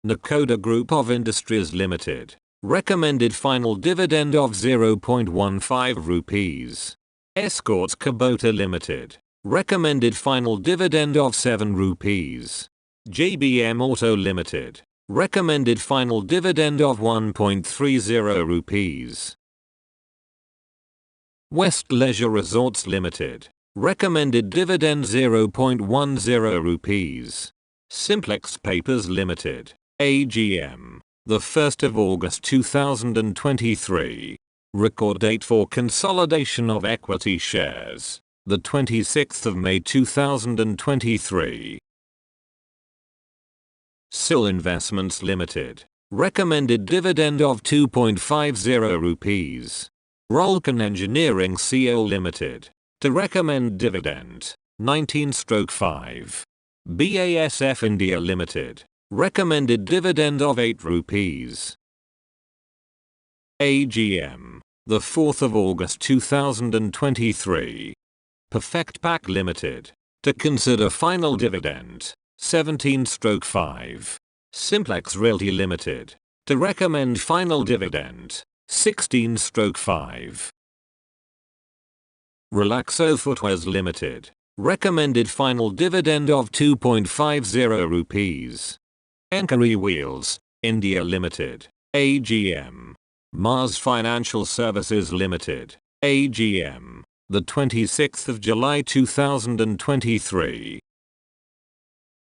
Nakoda Group of Industries Limited. Recommended final dividend of 0.15 rupees. Escorts Kubota Limited. Recommended final dividend of 7 rupees. JBM Auto Limited. Recommended final dividend of 1.30 rupees. West Leisure Resorts Limited. Recommended dividend 0.10 rupees. Simplex Papers Limited. AGM. The 1st of August 2023. Record date for consolidation of equity shares. The 26th of May 2023. SIL Investments Limited. Recommended dividend of 2.50 rupees. Rolcon Engineering Co Limited. To recommend dividend 19/5. BASF India Limited. Recommended dividend of 8 rupees. AGM. The 4th of August 2023. Perfect Pack Limited. To consider final dividend 17/5. Simplex Realty Limited. To recommend final dividend 16/5. Relaxo Footwears Limited. Recommended final dividend of 2.50 rupees. Enkari Wheels, India Limited. AGM. Mars Financial Services Limited. AGM. The 26th of July 2023.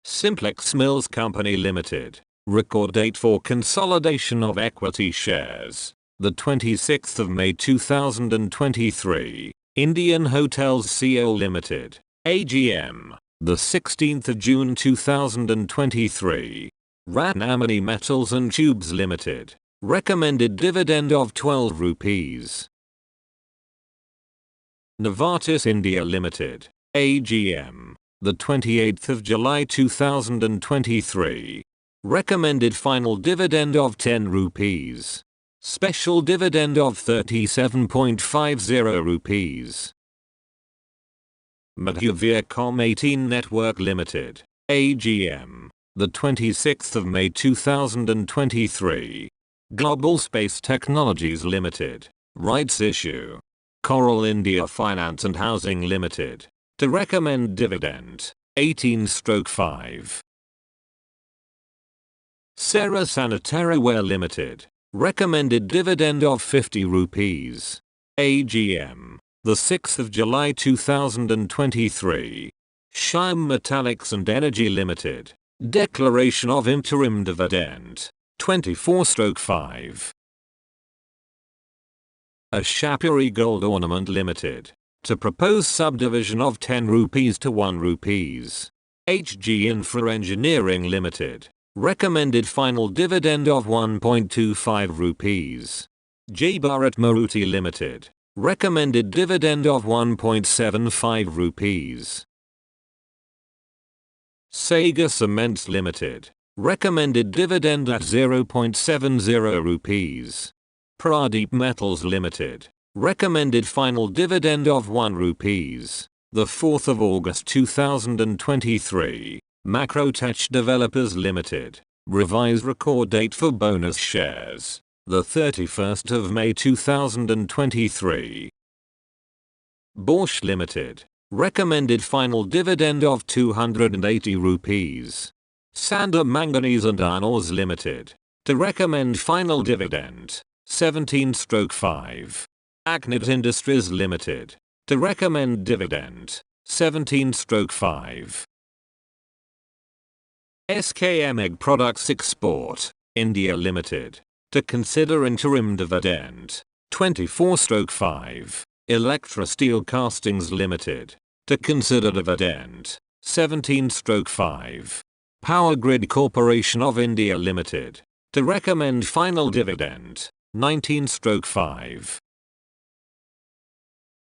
Simplex Mills Company Limited. Record date for consolidation of equity shares. The 26th of May 2023. Indian Hotels Co Limited. AGM. The 16th of June 2023. Ratnamani Metals and Tubes Limited. Recommended dividend of 12 rupees. Novartis India Limited. AGM. The 28th of July 2023. Recommended final dividend of 10 rupees. Special dividend of 37.50 rupees. Madhya 18 Network Limited. AGM. The 26th of May 2023. Global Space Technologies Limited. Rights issue. Coral India Finance and Housing Limited. To recommend dividend 18/5. Cera Sanitaryware Limited. Recommended dividend of 50 rupees. AGM. The 6th of July 2023. Shyam Metallics and Energy Limited. Declaration of interim dividend 24/5. Ashapuri Gold Ornament Limited. To propose subdivision of 10 rupees to 1 rupees. HG Infra Engineering Limited. Recommended final dividend of 1.25 rupees. J Bharat Maruti Limited. Recommended dividend of 1.75 rupees. Sagar Cements Limited. Recommended dividend at 0.70 rupees. Pradeep Metals Limited. Recommended final dividend of 1 rupees. The 4th of August 2023. Macrotech Developers Limited. Revised record date for bonus shares. The 31st of May 2023. Bosch Limited. Recommended final dividend of 280 rupees. Sander Manganese and Iron Ores Limited. To recommend final dividend 17/5. Acnit Industries Limited. To recommend dividend 17/5. SKM Egg Products Export, India Limited. To consider interim dividend 24/5. Electra Steel Castings Limited. To consider dividend 17/5. Power Grid Corporation of India Limited. To recommend final dividend 19/5.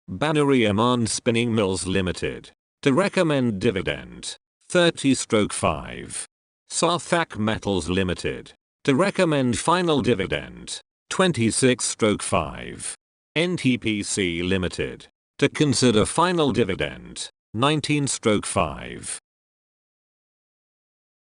Banuri Aman Spinning Mills Limited. To recommend dividend 30/5. Sarthak Metals Limited. To recommend final dividend 26/5. NTPC Limited. To consider final dividend 19/5.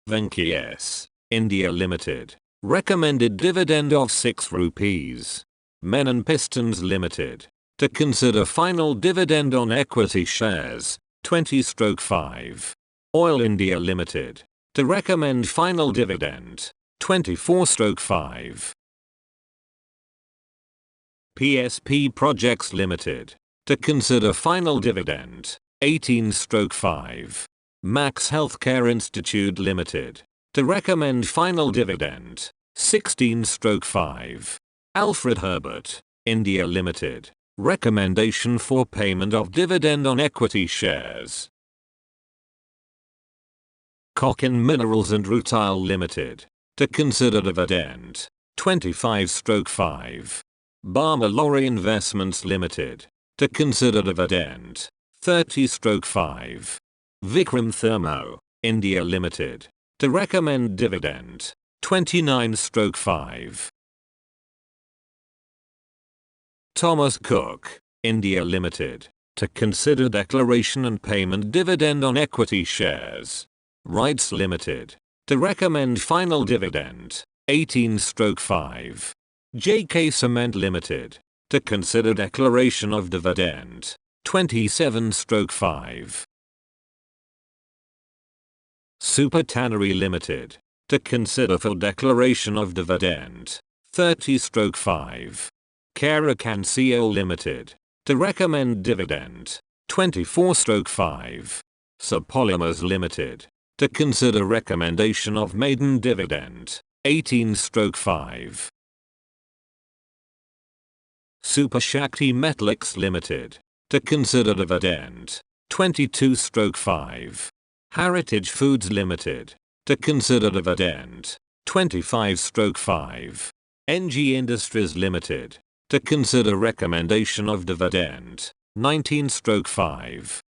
Venky S. India Limited. Recommended dividend of 6 rupees. Menon Pistons Limited. To consider final dividend on equity shares, 20/5. Oil India Limited. To recommend final dividend, 24/5. PSP Projects Limited. To consider final dividend, 18/5. Max Healthcare Institute Limited. To recommend final dividend, 16/5. Alfred Herbert, India Limited. Recommendation for payment of dividend on equity shares. Cochin Minerals and Rutile Limited. To consider dividend, 25/5. Barmer Lorry Investments Limited. To consider dividend, 30/5. Vikram Thermo, India Limited. To recommend dividend, 29/5. Thomas Cook, India Limited. To consider declaration and payment dividend on equity shares. Rights Limited. To recommend final dividend, 18/5. JK Cement Limited. To consider declaration of dividend, 27/5. Super Tannery Limited. To consider for declaration of dividend, 30/5. Caracan Co Limited. To recommend dividend, 24/5. Polymers Limited. To consider recommendation of maiden dividend, 18/5. Super Shakti Metallics Limited. To consider dividend, 22/5. Heritage Foods Limited. To consider dividend, 25/5. NG Industries Limited. To consider recommendation of dividend, 19/5.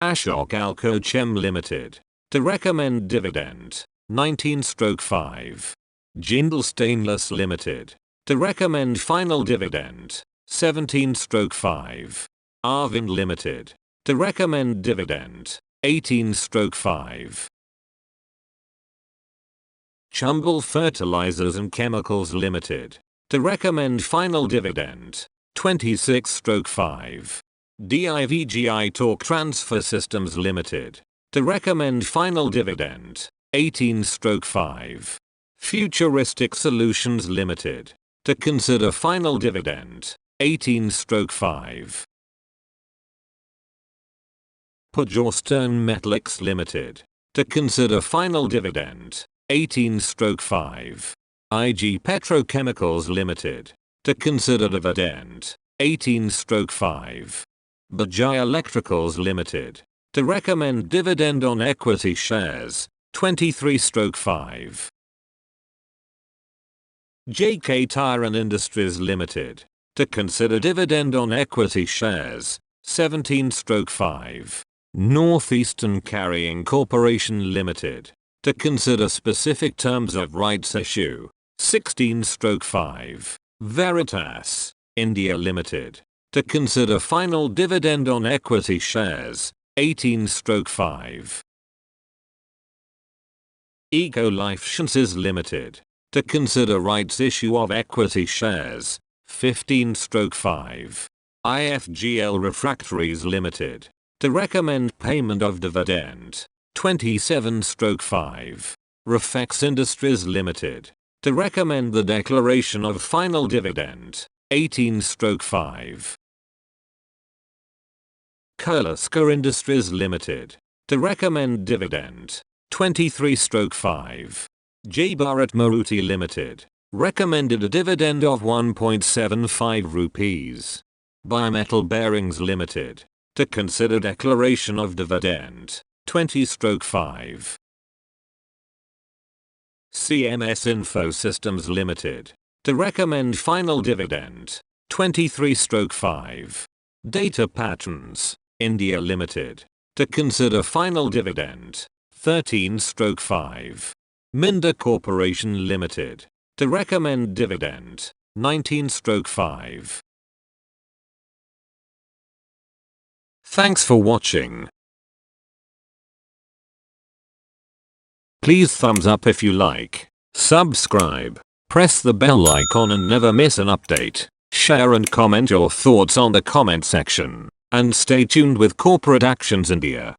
Ashok Alcochem Limited. To recommend dividend, 19/5. Jindal Stainless Limited. To recommend final dividend, 17/5. Arvind Limited. To recommend dividend, 18/5. Chambal Fertilizers and Chemicals Limited. To recommend final dividend, 26/5. DIVGI Torque Transfer Systems Limited. To recommend final dividend, 18/5. Futuristic Solutions Limited. To consider final dividend, 18/5. Pujorstone Metallics Limited. To consider final dividend, 18/5. IG Petrochemicals Limited. To consider dividend, 18/5. Bajaj Electricals Limited. To recommend dividend on equity shares, 23/5. JK Tyre and Industries Limited. To consider dividend on equity shares, 17/5. Northeastern Carrying Corporation Limited. To consider specific terms of rights issue, 16/5. Veritas, India Limited. To consider final dividend on equity shares, 18/5. Eco Life Sciences Limited. To consider rights issue of equity shares, 15/5. IFGL Refractories Limited. To recommend payment of dividend, 27/5. Refex Industries Limited. To recommend the declaration of final dividend, 18/5. Kirloskar Industries Limited. To recommend dividend, 23/5. J. Bharat Maruti Limited. Recommended a dividend of 1.75 rupees. Bimetal Bearings Limited. To consider declaration of dividend, 20/5. CMS Info Systems Limited. To recommend final dividend, 23/5. Data Patterns, India Limited. To consider final dividend, 13/5. Minda Corporation Limited. To recommend dividend, 19/5. Thanks for watching. Please thumbs up if you like. Subscribe. Press the bell icon and never miss an update. Share and comment your thoughts on the comment section. And stay tuned with Corporate Actions India.